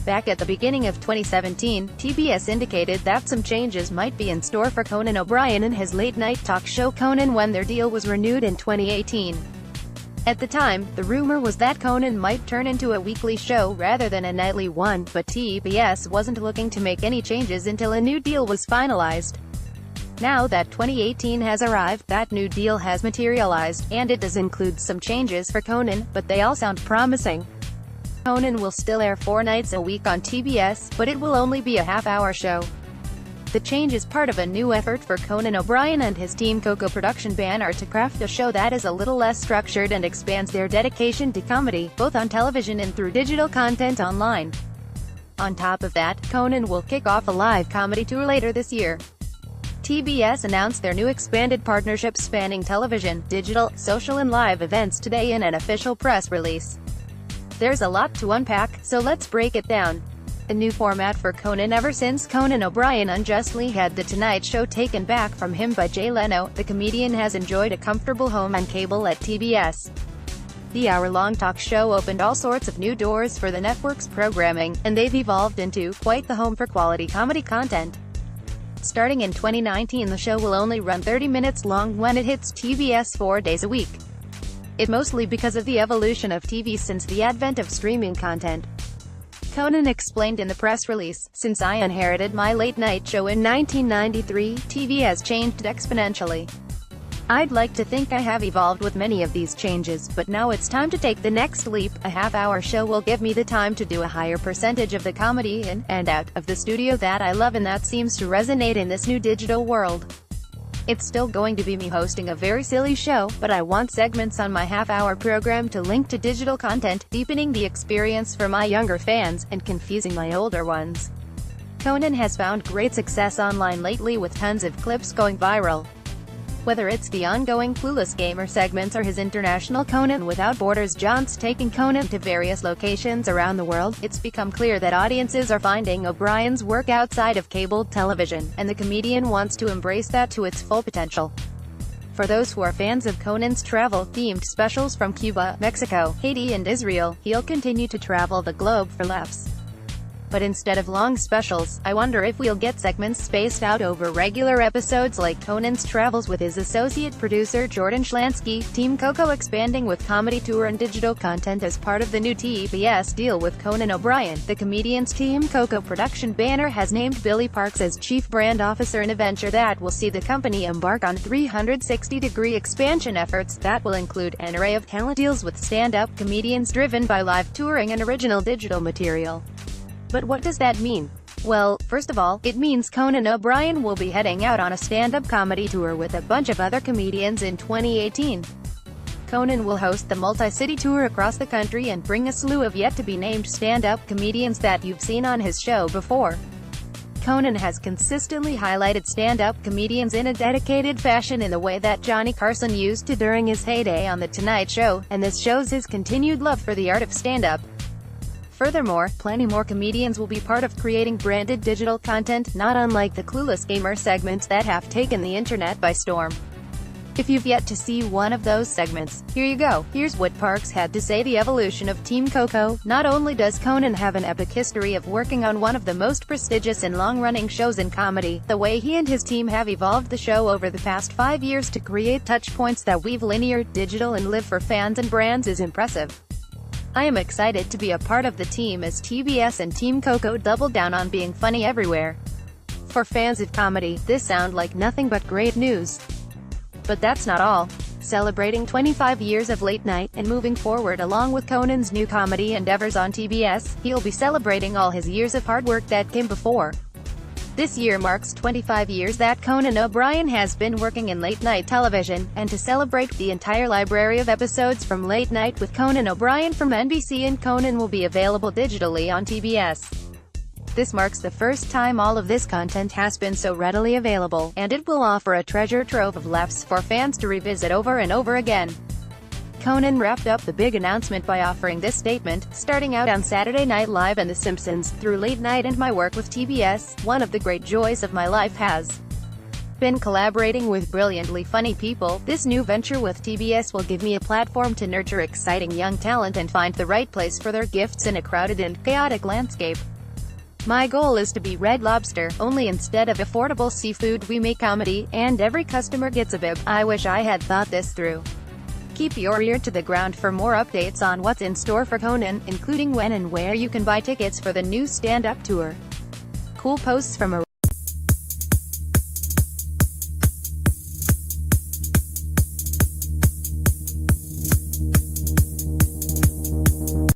Back at the beginning of 2017, TBS indicated that some changes might be in store for Conan O'Brien and his late-night talk show Conan when their deal was renewed in 2018. At the time, the rumor was that Conan might turn into a weekly show rather than a nightly one, but TBS wasn't looking to make any changes until a new deal was finalized. Now that 2018 has arrived, that new deal has materialized, and it does include some changes for Conan, but they all sound promising. Conan will still air 4 nights a week on TBS, but it will only be a half-hour show. The change is part of a new effort for Conan O'Brien and his Team Coco production banner to craft a show that is a little less structured and expands their dedication to comedy, both on television and through digital content online. On top of that, Conan will kick off a live comedy tour later this year. TBS announced their new expanded partnership spanning television, digital, social and live events today in an official press release. There's a lot to unpack, so let's break it down. A new format for Conan. Ever since Conan O'Brien unjustly had The Tonight Show taken back from him by Jay Leno, the comedian has enjoyed a comfortable home on cable at TBS. The hour-long talk show opened all sorts of new doors for the network's programming, and they've evolved into quite the home for quality comedy content. Starting in 2019, the show will only run 30 minutes long when it hits TBS 4 days a week. It's mostly because of the evolution of TV since the advent of streaming content. Conan explained in the press release, "Since I inherited my late-night show in 1993, TV has changed exponentially. I'd like to think I have evolved with many of these changes, but now it's time to take the next leap. A half-hour show will give me the time to do a higher percentage of the comedy in and out of the studio that I love, and that seems to resonate in this new digital world. It's still going to be me hosting a very silly show, but I want segments on my half-hour program to link to digital content, deepening the experience for my younger fans, and confusing my older ones." Conan has found great success online lately with tons of clips going viral. Whether it's the ongoing Clueless Gamer segments or his international Conan Without Borders jaunts taking Conan to various locations around the world, it's become clear that audiences are finding O'Brien's work outside of cable television, and the comedian wants to embrace that to its full potential. For those who are fans of Conan's travel-themed specials from Cuba, Mexico, Haiti and Israel, he'll continue to travel the globe for laughs. But instead of long specials, I wonder if we'll get segments spaced out over regular episodes like Conan's travels with his associate producer Jordan Schlansky. Team Coco expanding with comedy tour and digital content as part of the new TBS deal with Conan O'Brien. The comedian's Team Coco production banner has named Billy Parks as chief brand officer in a venture that will see the company embark on 360-degree expansion efforts that will include an array of talent deals with stand-up comedians driven by live touring and original digital material. But what does that mean? Well, first of all, it means Conan O'Brien will be heading out on a stand-up comedy tour with a bunch of other comedians in 2018. Conan will host the multi-city tour across the country and bring a slew of yet-to-be-named stand-up comedians that you've seen on his show before. Conan has consistently highlighted stand-up comedians in a dedicated fashion in the way that Johnny Carson used to during his heyday on The Tonight Show, and this shows his continued love for the art of stand-up. Furthermore, plenty more comedians will be part of creating branded digital content, not unlike the Clueless Gamer segments that have taken the internet by storm. If you've yet to see one of those segments, here you go. Here's what Parks had to say. The evolution of Team Coco. Not only does Conan have an epic history of working on one of the most prestigious and long-running shows in comedy, the way he and his team have evolved the show over the past 5 years to create touch points that weave linear, digital and live for fans and brands is impressive. I am excited to be a part of the team as TBS and Team Coco double down on being funny everywhere. For fans of comedy, this sounds like nothing but great news. But that's not all. Celebrating 25 years of late night, and moving forward along with Conan's new comedy endeavors on TBS, he'll be celebrating all his years of hard work that came before. This year marks 25 years that Conan O'Brien has been working in late-night television, and to celebrate, the entire library of episodes from Late Night with Conan O'Brien from NBC and Conan will be available digitally on TBS. This marks the first time all of this content has been so readily available, and it will offer a treasure trove of laughs for fans to revisit over and over again. Conan wrapped up the big announcement by offering this statement: "Starting out on Saturday Night Live and The Simpsons, through Late Night and my work with TBS, one of the great joys of my life has been collaborating with brilliantly funny people. This new venture with TBS will give me a platform to nurture exciting young talent and find the right place for their gifts in a crowded and chaotic landscape." My goal is to be Red Lobster, only instead of affordable seafood we make comedy, and every customer gets a bib. I wish I had thought this through. Keep your ear to the ground for more updates on what's in store for Conan, including when and where you can buy tickets for the new stand-up tour. Cool posts from